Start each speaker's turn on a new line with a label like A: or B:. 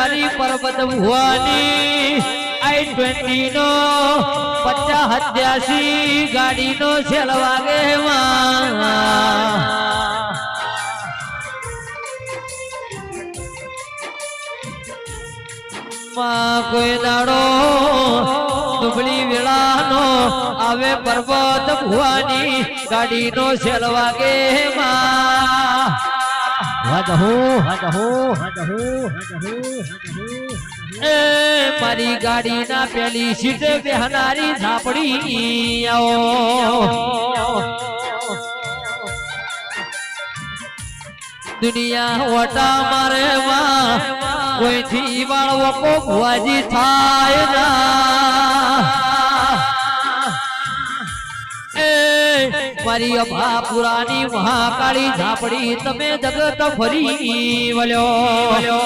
A: મારી પર્વત ભુવાની I-20 નો 5087 ગાડી નો છેલ વાગે માં કોઈ દાડો દુબળી વેળાનો આવે પર્વત ભુવાની ગાડી નો છેલ વાગે મારી ગાડી ના પેલી સીટ બેહનારી ઝાપડી દુનિયા ઓટા મારે કોઈથી બાળવો ભુવાજી થાય ના મારી અભા પુરાની મહાકાળી ઝાપડી તમે જગત ફરી વળ્યો